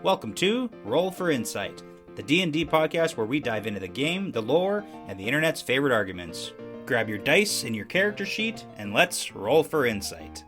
Welcome to Roll for Insight, the D&D podcast where we dive into the game, the lore, and the internet's favorite arguments. Grab your dice and your character sheet, and let's roll for insight.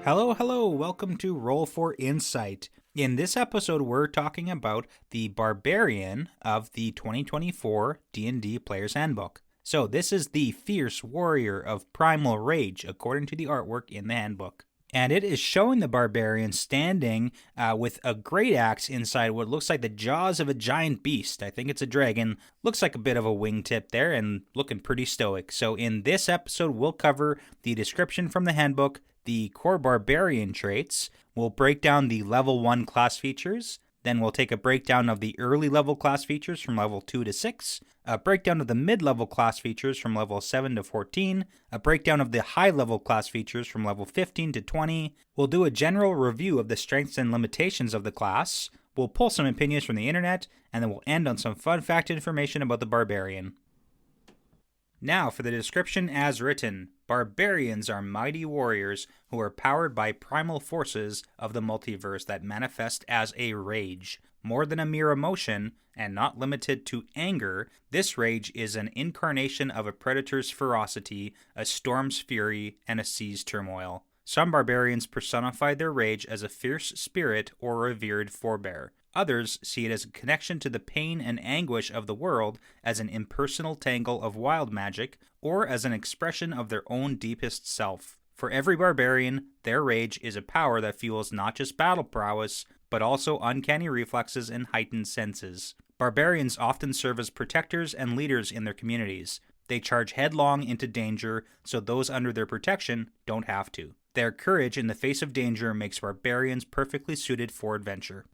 Hello, welcome to Roll for Insight. In this episode, we're talking about the Barbarian of the 2024 D&D Player's Handbook. So this is the fierce warrior of primal rage, according to the artwork in the handbook. And it is showing the Barbarian standing with a great axe inside what looks like the jaws of a giant beast. I think it's a dragon. Looks like a bit of a wingtip there and looking pretty stoic. So in this episode, we'll cover the description from the handbook, the core Barbarian traits. We'll break down the level 1 class features. Then we'll take a breakdown of the early level class features from level 2 to 6, a breakdown of the mid-level class features from level 7 to 14, a breakdown of the high-level class features from level 15 to 20. We'll do a general review of the strengths and limitations of the class. We'll pull some opinions from the internet, and then we'll end on some fun fact information about the Barbarian. Now for the description as written. Barbarians are mighty warriors who are powered by primal forces of the multiverse that manifest as a rage. More than a mere emotion, and not limited to anger, this rage is an incarnation of a predator's ferocity, a storm's fury, and a sea's turmoil. Some barbarians personify their rage as a fierce spirit or revered forebear. Others see it as a connection to the pain and anguish of the world, as an impersonal tangle of wild magic, or as an expression of their own deepest self. For every barbarian, their rage is a power that fuels not just battle prowess, but also uncanny reflexes and heightened senses. Barbarians often serve as protectors and leaders in their communities. They charge headlong into danger, so those under their protection don't have to. Their courage in the face of danger makes barbarians perfectly suited for adventure.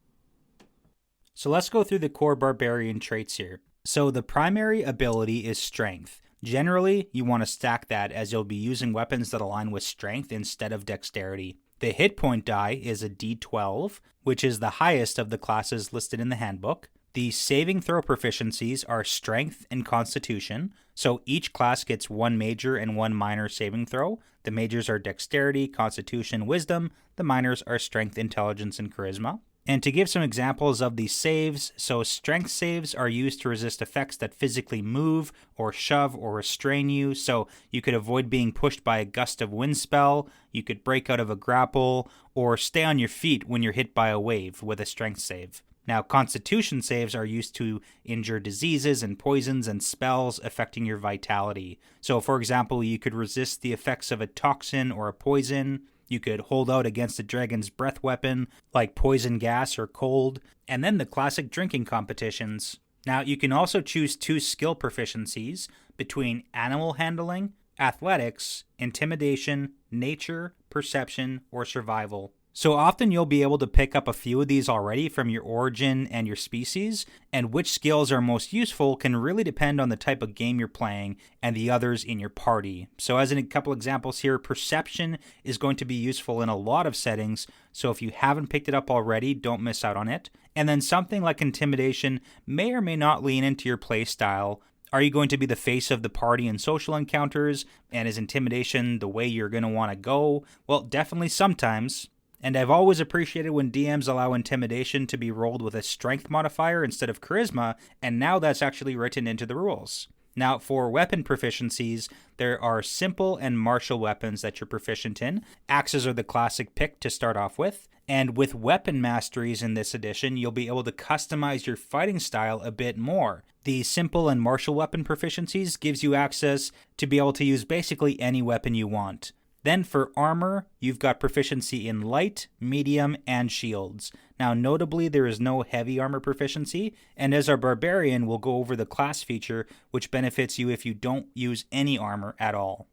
So let's go through the core Barbarian traits here. So the primary ability is Strength. Generally, you want to stack that as you'll be using weapons that align with Strength instead of Dexterity. The hit point die is a D12, which is the highest of the classes listed in the handbook. The saving throw proficiencies are Strength and Constitution, so each class gets one major and one minor saving throw. The majors are Dexterity, Constitution, Wisdom. The minors are Strength, Intelligence, and Charisma. And to give some examples of these saves, so strength saves are used to resist effects that physically move or shove or restrain you. So you could avoid being pushed by a gust of wind spell, you could break out of a grapple, or stay on your feet when you're hit by a wave with a strength save. Now, Constitution saves are used to injure diseases and poisons and spells affecting your vitality. So, for example, you could resist the effects of a toxin or a poison. You could hold out against a dragon's breath weapon, like poison gas or cold, and then the classic drinking competitions. Now, you can also choose 2 skill proficiencies between animal handling, athletics, intimidation, nature, perception, or survival. So often you'll be able to pick up a few of these already from your origin and your species, and which skills are most useful can really depend on the type of game you're playing and the others in your party. So as in a couple examples here, perception is going to be useful in a lot of settings, so if you haven't picked it up already, don't miss out on it. And then something like intimidation may or may not lean into your play style. Are you going to be the face of the party in social encounters, and is intimidation the way you're going to want to go? Well, definitely sometimes. And I've always appreciated when DMs allow intimidation to be rolled with a strength modifier instead of charisma, and now that's actually written into the rules. Now, for weapon proficiencies, there are simple and martial weapons that you're proficient in. Axes are the classic pick to start off with. And with weapon masteries in this edition, you'll be able to customize your fighting style a bit more. The simple and martial weapon proficiencies gives you access to be able to use basically any weapon you want. Then for armor, you've got proficiency in light, medium, and shields. Now notably, there is no heavy armor proficiency, and as our Barbarian, we'll go over the class feature, which benefits you if you don't use any armor at all.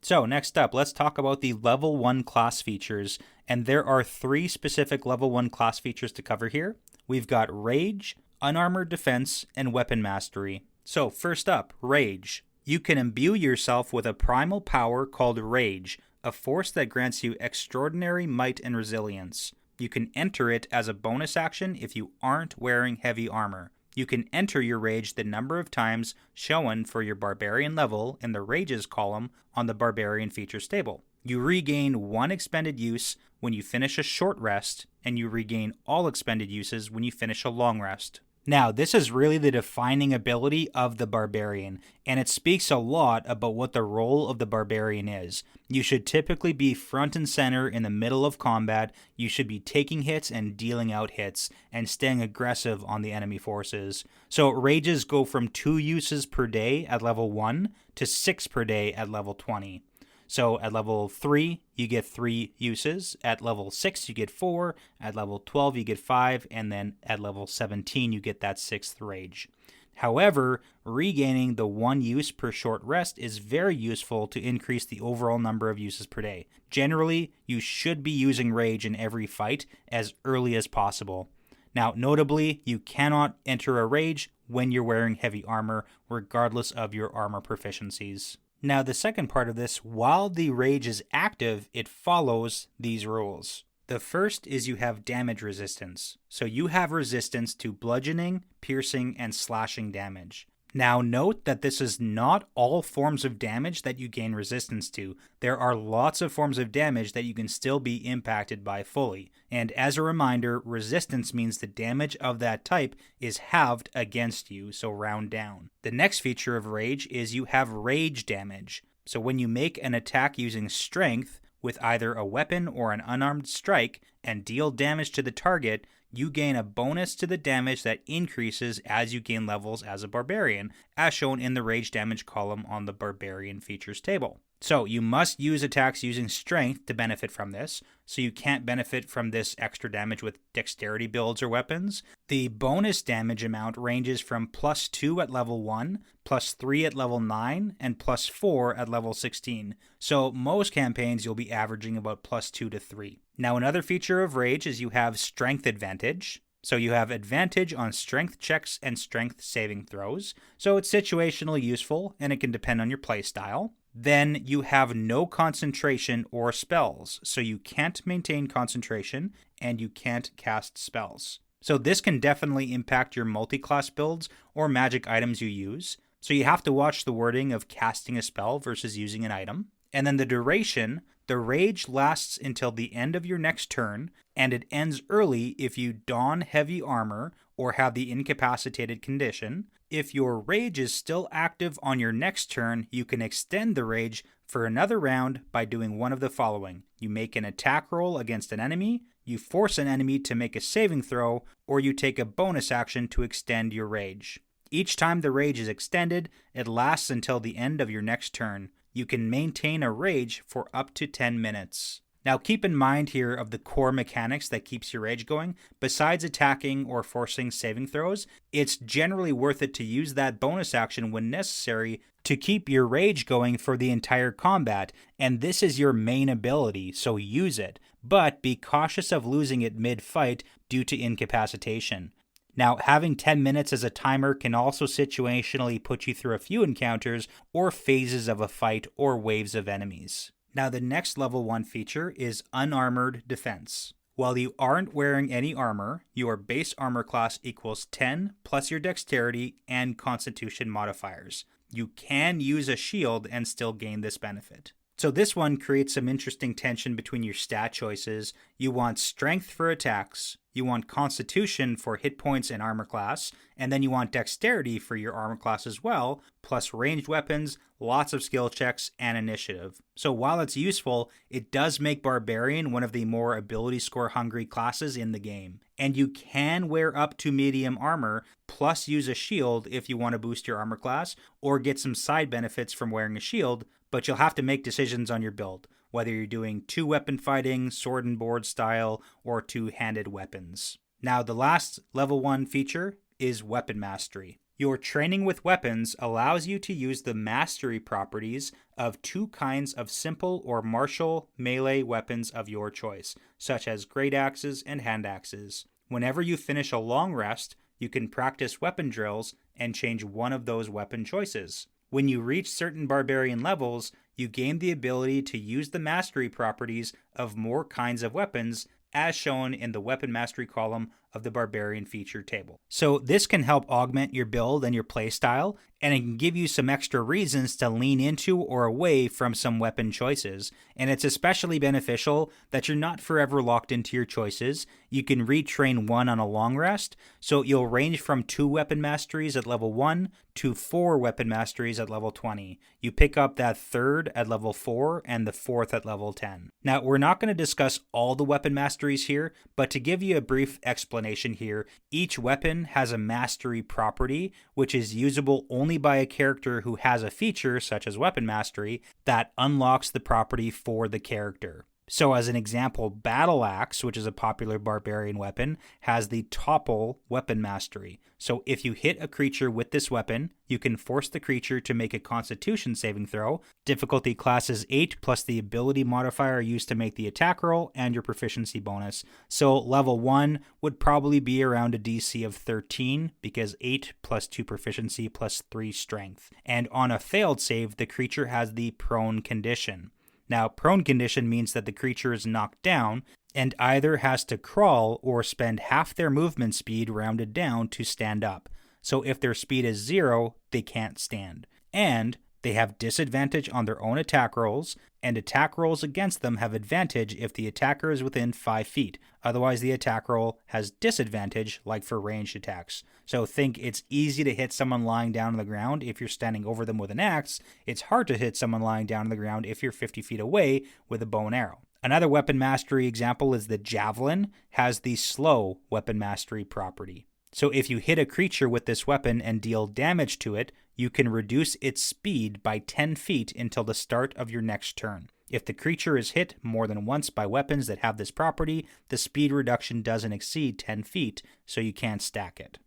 So next up, let's talk about the level 1 class features, and there are 3 specific level 1 class features to cover here. We've got Rage, Unarmored Defense, and Weapon Mastery. So first up, Rage. You can imbue yourself with a primal power called Rage, a force that grants you extraordinary might and resilience. You can enter it as a bonus action if you aren't wearing heavy armor. You can enter your rage the number of times shown for your Barbarian level in the Rages column on the Barbarian features table. You regain 1 expended use when you finish a short rest, and you regain all expended uses when you finish a long rest. Now, this is really the defining ability of the Barbarian, and it speaks a lot about what the role of the Barbarian is. You should typically be front and center in the middle of combat. You should be taking hits and dealing out hits, and staying aggressive on the enemy forces. So rages go from 2 uses per day at level 1 to 6 per day at level 20. So at level 3, you get 3 uses. At level 6, you get 4. At level 12, you get 5. And then at level 17, you get that 6th rage. However, regaining the 1 use per short rest is very useful to increase the overall number of uses per day. Generally, you should be using rage in every fight as early as possible. Now, notably, you cannot enter a rage when you're wearing heavy armor, regardless of your armor proficiencies. Now, the second part of this, while the rage is active, it follows these rules. The first is you have damage resistance. So you have resistance to bludgeoning, piercing, and slashing damage. Now, note that this is not all forms of damage that you gain resistance to. There are lots of forms of damage that you can still be impacted by fully. And as a reminder, resistance means the damage of that type is halved against you, so round down. The next feature of rage is you have rage damage. So when you make an attack using strength with either a weapon or an unarmed strike and deal damage to the target, you gain a bonus to the damage that increases as you gain levels as a Barbarian, as shown in the rage damage column on the Barbarian features table. So you must use attacks using strength to benefit from this, so you can't benefit from this extra damage with dexterity builds or weapons. The bonus damage amount ranges from +2 at level 1, +3 at level 9, and +4 at level 16. So most campaigns you'll be averaging about +2 to 3. Now another feature of rage is you have strength advantage. So you have advantage on strength checks and strength saving throws. So it's situationally useful, and it can depend on your playstyle. Then you have no concentration or spells, so you can't maintain concentration and you can't cast spells. So this can definitely impact your multi-class builds or magic items you use. So you have to watch the wording of casting a spell versus using an item. And then the duration, the rage lasts until the end of your next turn, and it ends early if you don heavy armor or have the incapacitated condition. If your rage is still active on your next turn, you can extend the rage for another round by doing one of the following. You make an attack roll against an enemy, you force an enemy to make a saving throw, or you take a bonus action to extend your rage. Each time the rage is extended, it lasts until the end of your next turn. You can maintain a rage for up to 10 minutes. Now keep in mind here of the core mechanics that keeps your rage going. Besides attacking or forcing saving throws, it's generally worth it to use that bonus action when necessary to keep your rage going for the entire combat, and this is your main ability, so use it. But be cautious of losing it mid-fight due to incapacitation. Now, having 10 minutes as a timer can also situationally put you through a few encounters or phases of a fight or waves of enemies. Now, the next level 1 feature is unarmored defense. While you aren't wearing any armor, your base armor class equals 10 plus your dexterity and constitution modifiers. You can use a shield and still gain this benefit. So this one creates some interesting tension between your stat choices. You want strength for attacks, you want constitution for hit points and armor class, and then you want dexterity for your armor class as well, plus ranged weapons, lots of skill checks, and initiative. So while it's useful, it does make Barbarian one of the more ability score hungry classes in the game. And you can wear up to medium armor, plus use a shield if you want to boost your armor class, or get some side benefits from wearing a shield, but you'll have to make decisions on your build, whether you're doing 2-weapon fighting, sword and board style, or 2-handed weapons. Now, the last level 1 feature is weapon mastery. Your training with weapons allows you to use the mastery properties of 2 kinds of simple or martial melee weapons of your choice, such as great axes and hand axes. Whenever you finish a long rest, you can practice weapon drills and change one of those weapon choices. When you reach certain Barbarian levels, you gain the ability to use the mastery properties of more kinds of weapons, as shown in the weapon mastery column of the Barbarian feature table. So this can help augment your build and your playstyle, and it can give you some extra reasons to lean into or away from some weapon choices. And it's especially beneficial that you're not forever locked into your choices. You can retrain one on a long rest, so you'll range from 2 weapon masteries at level 1 to 4 weapon masteries at level 20. You pick up that 3rd at level 4 and the 4th at level 10. Now, we're not going to discuss all the weapon masteries here, but to give you a brief explanation here, each weapon has a mastery property, which is usable only by a character who has a feature, such as weapon mastery, that unlocks the property for the character. So as an example, Battle Axe, which is a popular barbarian weapon, has the Topple weapon mastery. So if you hit a creature with this weapon, you can force the creature to make a Constitution saving throw. Difficulty class is 8 plus the ability modifier used to make the attack roll and your proficiency bonus. So level 1 would probably be around a DC of 13 because 8 plus 2 proficiency plus 3 strength. And on a failed save, the creature has the prone condition. Now, prone condition means that the creature is knocked down and either has to crawl or spend half their movement speed rounded down to stand up. So if their speed is 0, they can't stand. And they have disadvantage on their own attack rolls, and attack rolls against them have advantage if the attacker is within 5 feet. Otherwise, the attack roll has disadvantage, like for ranged attacks. So think it's easy to hit someone lying down on the ground if you're standing over them with an axe. It's hard to hit someone lying down on the ground if you're 50 feet away with a bow and arrow. Another weapon mastery example is the Javelin has the slow weapon mastery property. So if you hit a creature with this weapon and deal damage to it, you can reduce its speed by 10 feet until the start of your next turn. If the creature is hit more than once by weapons that have this property, the speed reduction doesn't exceed 10 feet, so you can't stack it.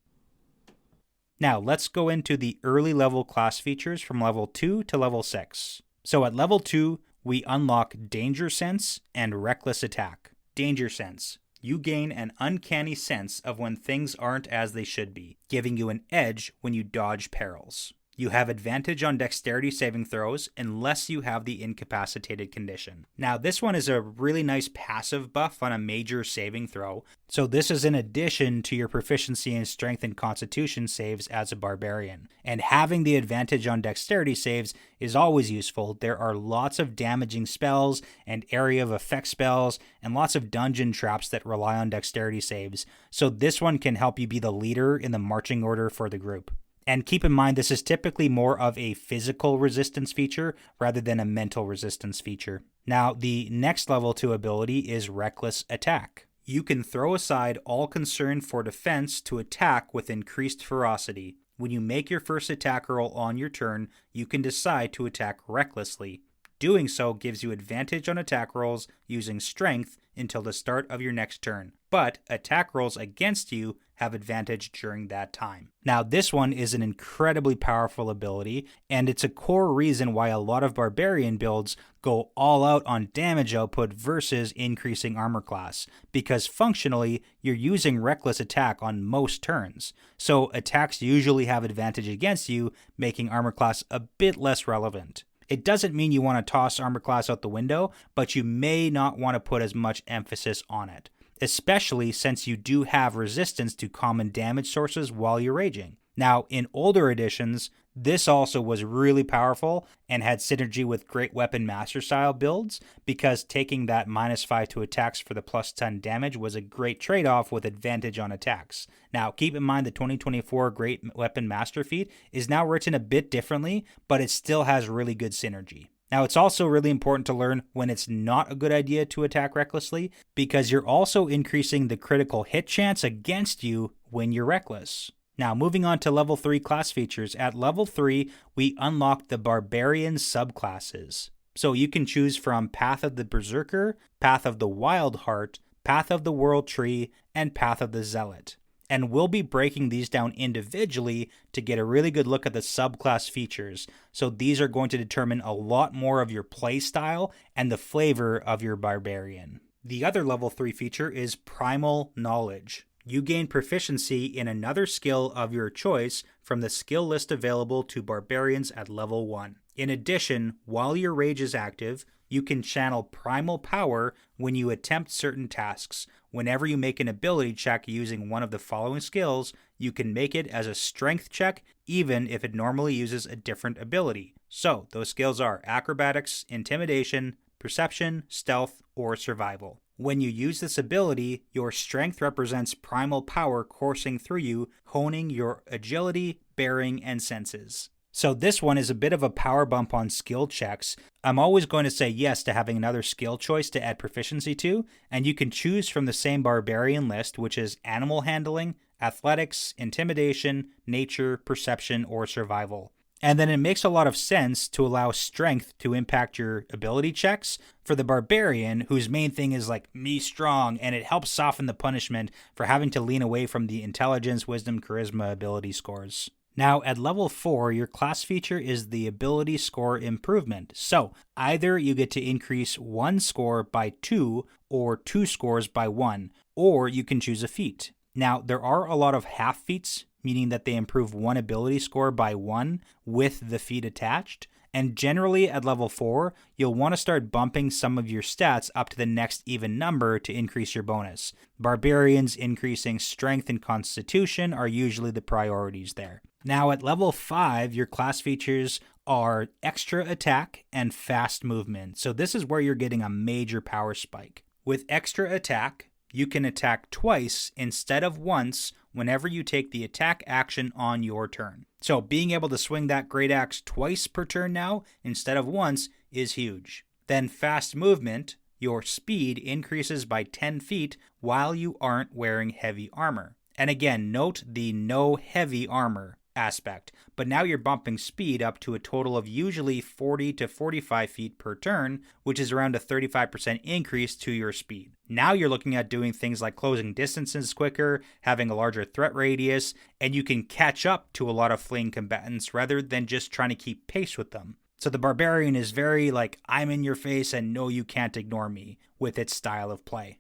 Now let's go into the early level class features from level 2 to level 6. So at level 2, we unlock Danger Sense and Reckless Attack. Danger Sense. You gain an uncanny sense of when things aren't as they should be, giving you an edge when you dodge perils. You have advantage on dexterity saving throws unless you have the incapacitated condition. Now, this one is a really nice passive buff on a major saving throw. So this is in addition to your proficiency in strength and constitution saves as a barbarian. And having the advantage on dexterity saves is always useful. There are lots of damaging spells and area of effect spells and lots of dungeon traps that rely on dexterity saves. So this one can help you be the leader in the marching order for the group. And keep in mind, this is typically more of a physical resistance feature rather than a mental resistance feature. Now, the next level 2 ability is Reckless Attack. You can throw aside all concern for defense to attack with increased ferocity. When you make your first attack roll on your turn, you can decide to attack recklessly. Doing so gives you advantage on attack rolls using strength until the start of your next turn, but attack rolls against you have advantage during that time. Now, this one is an incredibly powerful ability, and it's a core reason why a lot of barbarian builds go all out on damage output versus increasing armor class, because functionally, you're using reckless attack on most turns. So attacks usually have advantage against you, making armor class a bit less relevant. It doesn't mean you want to toss armor class out the window, but you may not want to put as much emphasis on it, especially since you do have resistance to common damage sources while you're raging. Now, in older editions, this also was really powerful and had synergy with great weapon master style builds because taking that -5 to attacks for the +10 damage was a great trade-off with advantage on attacks. Now, keep in mind the 2024 Great Weapon Master feat is now written a bit differently, but it still has really good synergy. Now, it's also really important to learn when it's not a good idea to attack recklessly because you're also increasing the critical hit chance against you when you're reckless. Now, moving on to level 3 class features. At level 3, we unlock the Barbarian subclasses. So you can choose from Path of the Berserker, Path of the Wild Heart, Path of the World Tree, and Path of the Zealot. And we'll be breaking these down individually to get a really good look at the subclass features. So these are going to determine a lot more of your play style and the flavor of your Barbarian. The other level 3 feature is Primal Knowledge. You gain proficiency in another skill of your choice from the skill list available to barbarians at level 1. In addition, while your rage is active, you can channel primal power when you attempt certain tasks. Whenever you make an ability check using one of the following skills, you can make it as a strength check, even if it normally uses a different ability. So, those skills are acrobatics, intimidation, perception, stealth, or survival. When you use this ability, your strength represents primal power coursing through you, honing your agility, bearing, and senses. So this one is a bit of a power bump on skill checks. I'm always going to say yes to having another skill choice to add proficiency to, and you can choose from the same Barbarian list, which is animal handling, athletics, intimidation, nature, perception, or survival. And then it makes a lot of sense to allow strength to impact your ability checks for the Barbarian, whose main thing is like me strong, and it helps soften the punishment for having to lean away from the intelligence, wisdom, charisma ability scores. Now, at level 4, your class feature is the ability score improvement. So, either you get to increase one score by 2 or 2 scores by 1, or you can choose a feat. Now, there are a lot of half feats, meaning that they improve one ability score by 1 with the feat attached. And generally at level 4, you'll want to start bumping some of your stats up to the next even number to increase your bonus. Barbarians increasing strength and constitution are usually the priorities there. Now at level 5, your class features are extra attack and fast movement. So this is where you're getting a major power spike. With extra attack, you can attack twice instead of once whenever you take the attack action on your turn. So being able to swing that great axe twice per turn now instead of once is huge. Then fast movement, your speed increases by 10 feet while you aren't wearing heavy armor. And again, note the no heavy armor aspect, but now you're bumping speed up to a total of usually 40 to 45 feet per turn, which is around a 35% increase to your speed. Now you're looking at doing things like closing distances quicker, having a larger threat radius, and you can catch up to a lot of fleeing combatants rather than just trying to keep pace with them. So the Barbarian is very like, I'm in your face and no, you can't ignore me with its style of play.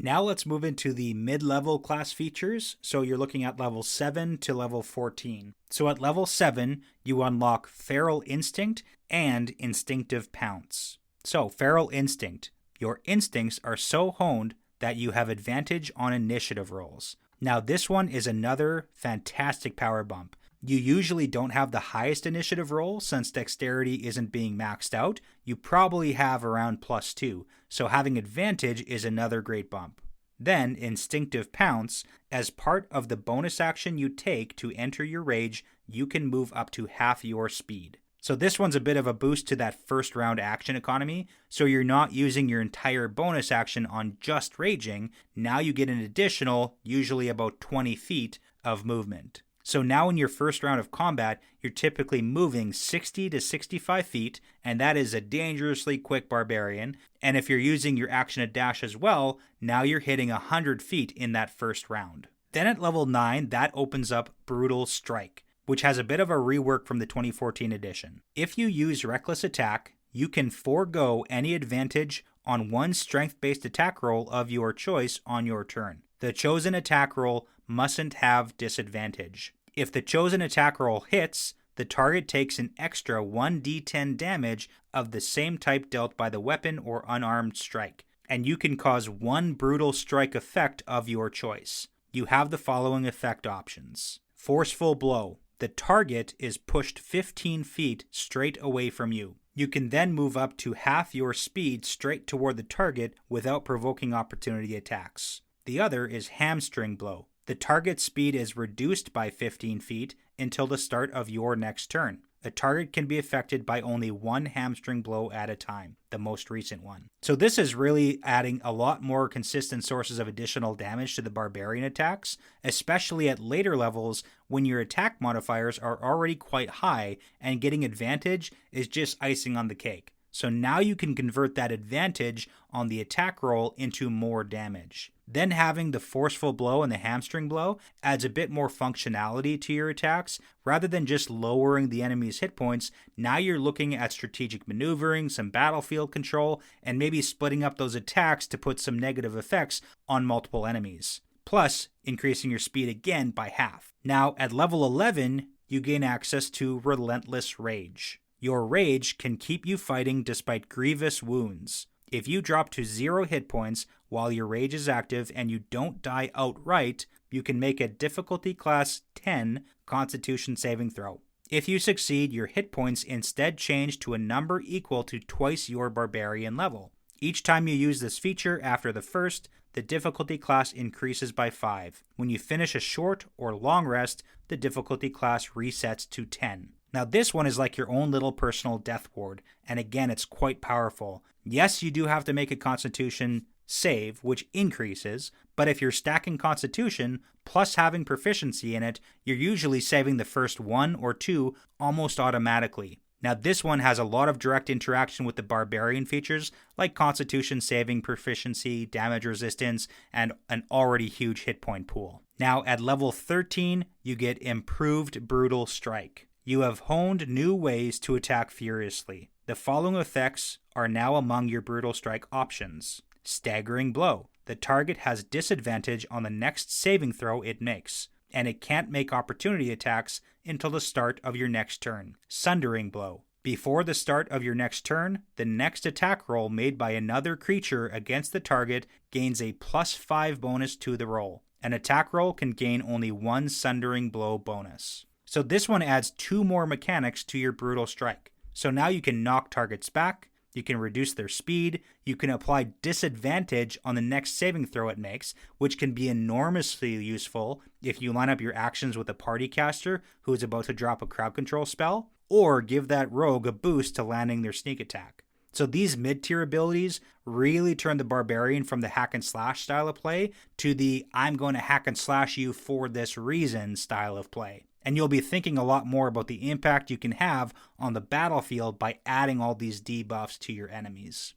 Now let's move into the mid-level class features. So you're looking at level 7 to level 14. So at level 7, you unlock Feral Instinct and Instinctive Pounce. So Feral Instinct. Your instincts are so honed that you have advantage on initiative rolls. Now this one is another fantastic power bump. You usually don't have the highest initiative roll since dexterity isn't being maxed out. You probably have around +2, so having advantage is another great bump. Then, Instinctive Pounce, as part of the bonus action you take to enter your rage, you can move up to half your speed. So this one's a bit of a boost to that first round action economy, so you're not using your entire bonus action on just raging. Now you get an additional, usually about 20 feet of movement. So now in your first round of combat, you're typically moving 60 to 65 feet, and that is a dangerously quick Barbarian. And if you're using your action to dash as well, now you're hitting 100 feet in that first round. Then at level 9, that opens up Brutal Strike, which has a bit of a rework from the 2014 edition. If you use Reckless Attack, you can forego any advantage on one strength-based attack roll of your choice on your turn. The chosen attack roll mustn't have disadvantage. If the chosen attack roll hits, the target takes an extra 1d10 damage of the same type dealt by the weapon or unarmed strike, and you can cause one brutal strike effect of your choice. You have the following effect options. Forceful Blow. The target is pushed 15 feet straight away from you. You can then move up to half your speed straight toward the target without provoking opportunity attacks. The other is Hamstring Blow. The target's speed is reduced by 15 feet until the start of your next turn. A target can be affected by only one hamstring blow at a time, the most recent one. So this is really adding a lot more consistent sources of additional damage to the Barbarian attacks, especially at later levels when your attack modifiers are already quite high and getting advantage is just icing on the cake. So now you can convert that advantage on the attack roll into more damage. Then having the Forceful Blow and the Hamstring Blow adds a bit more functionality to your attacks. Rather than just lowering the enemy's hit points, now you're looking at strategic maneuvering, some battlefield control, and maybe splitting up those attacks to put some negative effects on multiple enemies. Plus, increasing your speed again by half. Now, at level 11, you gain access to Relentless Rage. Your rage can keep you fighting despite grievous wounds. If you drop to 0 hit points while your rage is active and you don't die outright, you can make a difficulty class 10 Constitution saving throw. If you succeed, your hit points instead change to a number equal to twice your Barbarian level. Each time you use this feature after the first, the difficulty class increases by 5. When you finish a short or long rest, the difficulty class resets to 10. Now this one is like your own little personal death ward, and again it's quite powerful. Yes, you do have to make a Constitution save, which increases, but if you're stacking Constitution plus having proficiency in it, you're usually saving the first 1 or 2 almost automatically. Now this one has a lot of direct interaction with the Barbarian features, like Constitution saving, proficiency, damage resistance, and an already huge hit point pool. Now at level 13, you get Improved Brutal Strike. You have honed new ways to attack furiously. The following effects are now among your Brutal Strike options. Staggering Blow. The target has disadvantage on the next saving throw it makes, and it can't make opportunity attacks until the start of your next turn. Sundering Blow. Before the start of your next turn, the next attack roll made by another creature against the target gains a +5 bonus to the roll. An attack roll can gain only 1 Sundering Blow bonus. So this one adds 2 more mechanics to your Brutal Strike. So now you can knock targets back, you can reduce their speed, you can apply disadvantage on the next saving throw it makes, which can be enormously useful if you line up your actions with a party caster who is about to drop a crowd control spell, or give that rogue a boost to landing their sneak attack. So these mid-tier abilities really turn the Barbarian from the hack and slash style of play to the I'm going to hack and slash you for this reason style of play. And you'll be thinking a lot more about the impact you can have on the battlefield by adding all these debuffs to your enemies.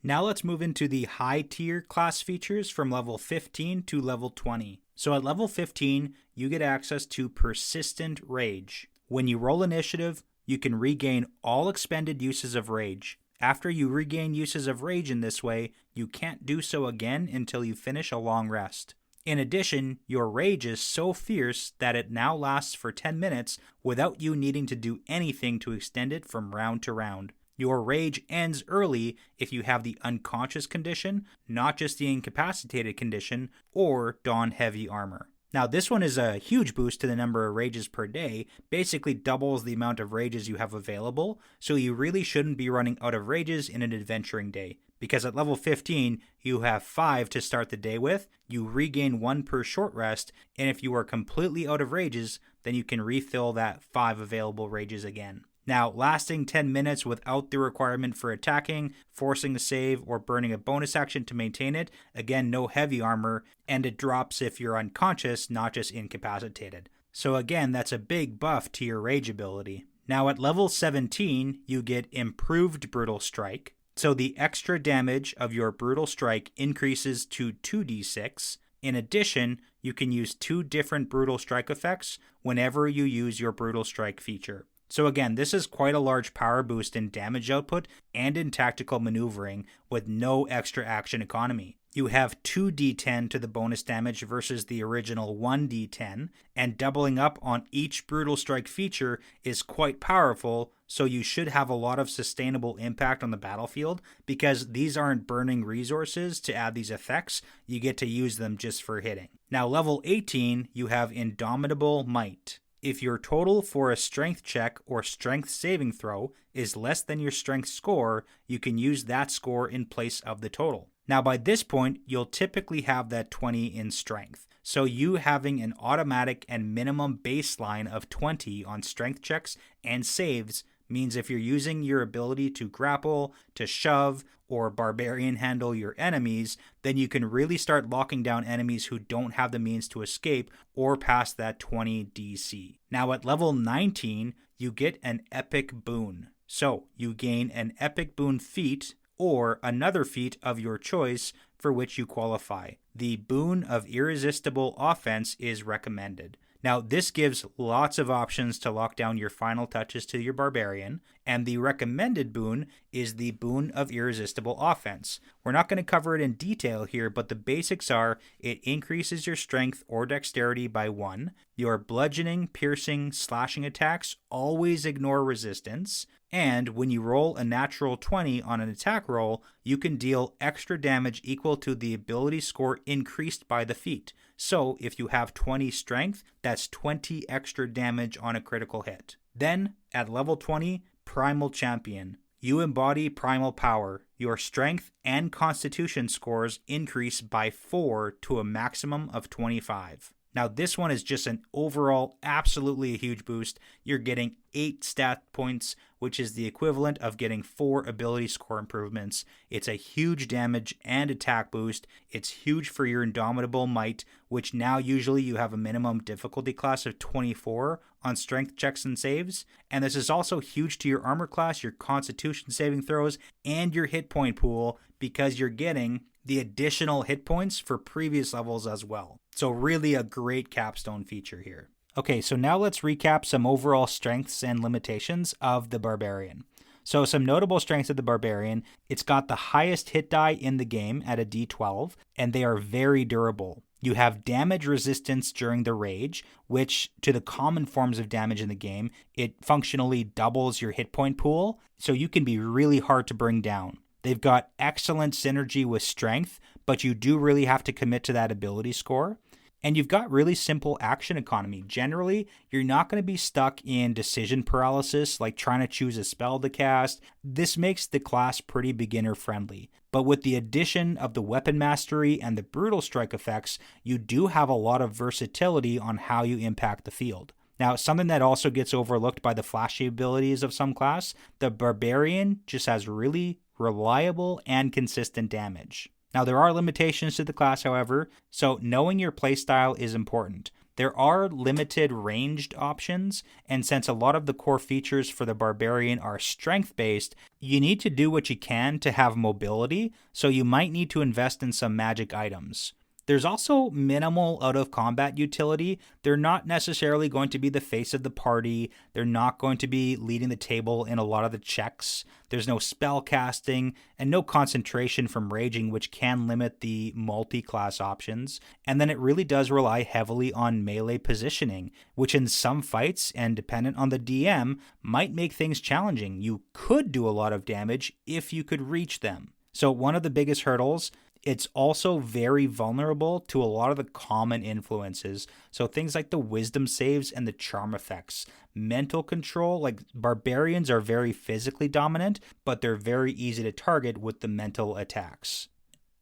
Now let's move into the high tier class features from level 15 to level 20. So at level 15, you get access to Persistent Rage. When you roll initiative, you can regain all expended uses of rage. After you regain uses of rage in this way, you can't do so again until you finish a long rest. In addition, your rage is so fierce that it now lasts for 10 minutes without you needing to do anything to extend it from round to round. Your rage ends early if you have the unconscious condition, not just the incapacitated condition, or don heavy armor. Now this one is a huge boost to the number of rages per day, basically doubles the amount of rages you have available, so you really shouldn't be running out of rages in an adventuring day. Because at level 15, you have 5 to start the day with, you regain 1 per short rest, and if you are completely out of rages, then you can refill that 5 available rages again. Now, lasting 10 minutes without the requirement for attacking, forcing a save, or burning a bonus action to maintain it, again, no heavy armor, and it drops if you're unconscious, not just incapacitated. So again, that's a big buff to your rage ability. Now at level 17, you get Improved Brutal Strike. So the extra damage of your Brutal Strike increases to 2d6. In addition, you can use 2 different Brutal Strike effects whenever you use your Brutal Strike feature. So again, this is quite a large power boost in damage output and in tactical maneuvering with no extra action economy. You have 2d10 to the bonus damage versus the original 1d10, and doubling up on each Brutal Strike feature is quite powerful, so you should have a lot of sustainable impact on the battlefield because these aren't burning resources to add these effects, you get to use them just for hitting. Now level 18, you have Indomitable Might. If your total for a strength check or strength saving throw is less than your strength score, you can use that score in place of the total. Now by this point, you'll typically have that 20 in strength. So you having an automatic and minimum baseline of 20 on strength checks and saves means if you're using your ability to grapple, to shove, or Barbarian handle your enemies, then you can really start locking down enemies who don't have the means to escape or pass that 20 DC. Now at level 19, you get an Epic Boon. So you gain an Epic Boon feat or another feat of your choice for which you qualify. The Boon of Irresistible Offense is recommended. Now, this gives lots of options to lock down your final touches to your Barbarian, and the recommended boon is the boon of irresistible offense. We're not going to cover it in detail here, but the basics are it increases your strength or dexterity by 1. Your bludgeoning, piercing, slashing attacks always ignore resistance. And when you roll a natural 20 on an attack roll, you can deal extra damage equal to the ability score increased by the feat. So if you have 20 strength, that's 20 extra damage on a critical hit. Then, at level 20, Primal Champion. You embody primal power. Your strength and constitution scores increase by 4 to a maximum of 25. Now, this one is just an overall absolutely a huge boost. You're getting 8 stat points, which is the equivalent of getting 4 ability score improvements. It's a huge damage and attack boost. It's huge for your Indomitable Might, which now usually you have a minimum difficulty class of 24 on strength checks and saves. And this is also huge to your armor class, your constitution saving throws, and your hit point pool, because you're getting the additional hit points for previous levels as well. So really a great capstone feature here. Okay, so now let's recap some overall strengths and limitations of the Barbarian. So some notable strengths of the Barbarian: it's got the highest hit die in the game at a D12, and they are very durable. You have damage resistance during the rage, which to the common forms of damage in the game, it functionally doubles your hit point pool, so you can be really hard to bring down. They've got excellent synergy with strength, but you do really have to commit to that ability score. And you've got really simple action economy. Generally, you're not going to be stuck in decision paralysis, like trying to choose a spell to cast. This makes the class pretty beginner friendly. But with the addition of the weapon mastery and the brutal strike effects, you do have a lot of versatility on how you impact the field. Now, something that also gets overlooked by the flashy abilities of some class, the Barbarian just has really reliable and consistent damage. Now, there are limitations to the class, however, so knowing your playstyle is important. There are limited ranged options, and since a lot of the core features for the Barbarian are strength-based, you need to do what you can to have mobility, so you might need to invest in some magic items. There's also minimal out-of-combat utility. They're not necessarily going to be the face of the party. They're not going to be leading the table in a lot of the checks. There's no spell casting and no concentration from raging, which can limit the multi-class options. And then it really does rely heavily on melee positioning, which in some fights, and dependent on the DM, might make things challenging. You could do a lot of damage if you could reach them. So one of the biggest hurdles, it's also very vulnerable to a lot of the common influences. So things like the wisdom saves and the charm effects. Mental control, like Barbarians are very physically dominant, but they're very easy to target with the mental attacks.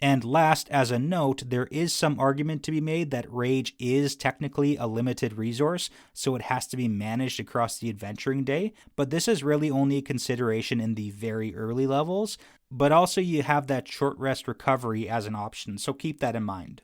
And last, as a note, there is some argument to be made that rage is technically a limited resource, so it has to be managed across the adventuring day, but this is really only a consideration in the very early levels, but also you have that short rest recovery as an option, so keep that in mind.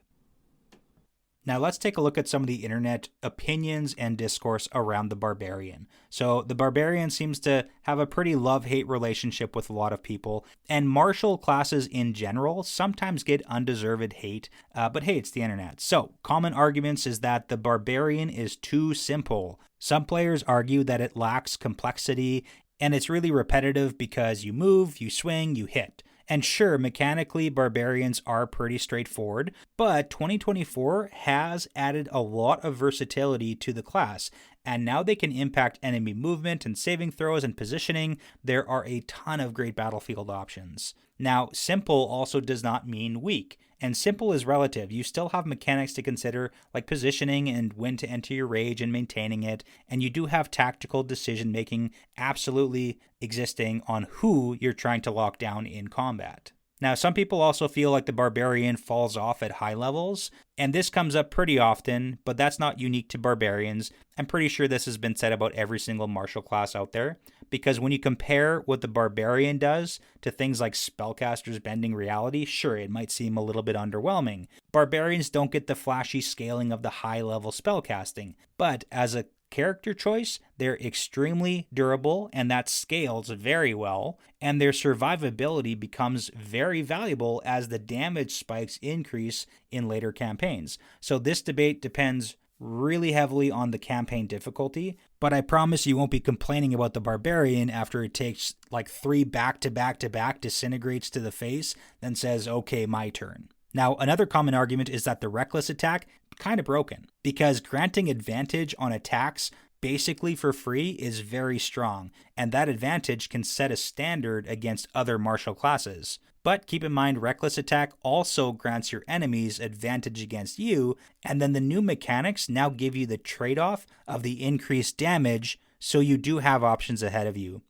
Now let's take a look at some of the internet opinions and discourse around the Barbarian. So the Barbarian seems to have a pretty love-hate relationship with a lot of people, and martial classes in general sometimes get undeserved hate, but hey, it's the internet. So common arguments is that the Barbarian is too simple. Some players argue that it lacks complexity, and it's really repetitive because you move, you swing, you hit. And sure, mechanically, Barbarians are pretty straightforward, but 2024 has added a lot of versatility to the class, and now they can impact enemy movement and saving throws and positioning. There are a ton of great battlefield options. Now, simple also does not mean weak, and simple is relative. You still have mechanics to consider, like positioning and when to enter your rage and maintaining it, and you do have tactical decision making absolutely existing on who you're trying to lock down in combat. Now, some people also feel like the Barbarian falls off at high levels, and this comes up pretty often, but that's not unique to Barbarians. I'm pretty sure this has been said about every single martial class out there, because when you compare what the Barbarian does to things like spellcasters bending reality, sure, it might seem a little bit underwhelming. Barbarians don't get the flashy scaling of the high-level spellcasting, but as a character choice, they're extremely durable, and that scales very well, and their survivability becomes very valuable as the damage spikes increase in later campaigns. So this debate depends really heavily on the campaign difficulty, but I promise you won't be complaining about the Barbarian after it takes like 3 back-to-back-to-back disintegrates to the face, then says, okay, my turn. Now, another common argument is that the Reckless attack kind of broken, because granting advantage on attacks basically for free is very strong, and that advantage can set a standard against other martial classes. But keep in mind, Reckless attack also grants your enemies advantage against you, and then the new mechanics now give you the trade-off of the increased damage, so you do have options ahead of you.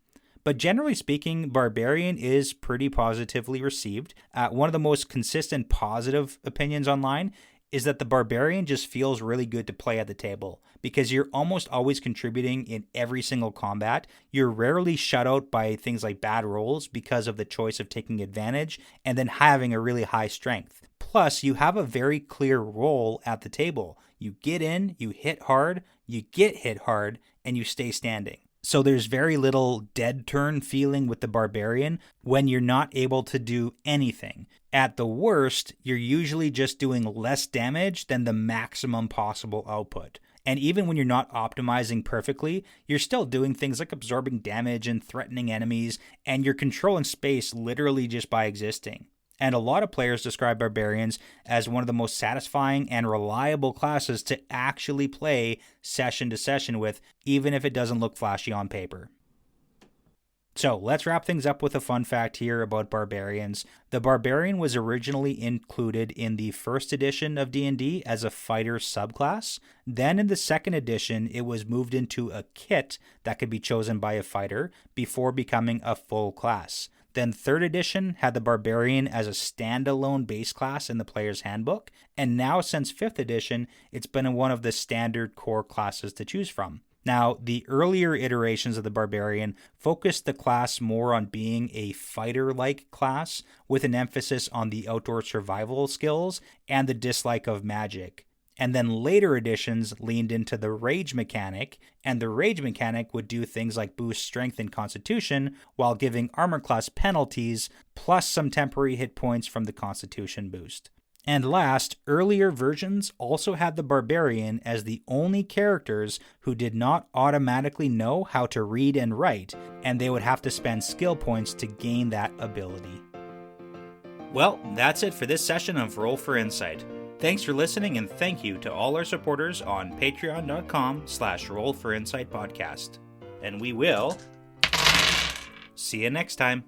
But generally speaking, Barbarian is pretty positively received. One of the most consistent positive opinions online is that the Barbarian just feels really good to play at the table because you're almost always contributing in every single combat. You're rarely shut out by things like bad rolls because of the choice of taking advantage and then having a really high strength. Plus, you have a very clear role at the table. You get in, you hit hard, you get hit hard, and you stay standing. So there's very little dead turn feeling with the Barbarian when you're not able to do anything. At the worst, you're usually just doing less damage than the maximum possible output. And even when you're not optimizing perfectly, you're still doing things like absorbing damage and threatening enemies, and you're controlling space literally just by existing. And a lot of players describe Barbarians as one of the most satisfying and reliable classes to actually play session to session with, even if it doesn't look flashy on paper. So let's wrap things up with a fun fact here about Barbarians. The Barbarian was originally included in the first edition of D&D as a fighter subclass. Then in the second edition, it was moved into a kit that could be chosen by a fighter before becoming a full class. Then 3rd edition had the Barbarian as a standalone base class in the player's handbook, and now since 5th edition, it's been one of the standard core classes to choose from. Now, the earlier iterations of the Barbarian focused the class more on being a fighter-like class, with an emphasis on the outdoor survival skills and the dislike of magic. And then later editions leaned into the rage mechanic, and the rage mechanic would do things like boost strength and constitution while giving armor class penalties, plus some temporary hit points from the constitution boost. And last, earlier versions also had the Barbarian as the only characters who did not automatically know how to read and write, and they would have to spend skill points to gain that ability. Well, that's it for this session of Roll for Insight. Thanks for listening, and thank you to all our supporters on patreon.com/rollforinsightpodcast. And we will see you next time.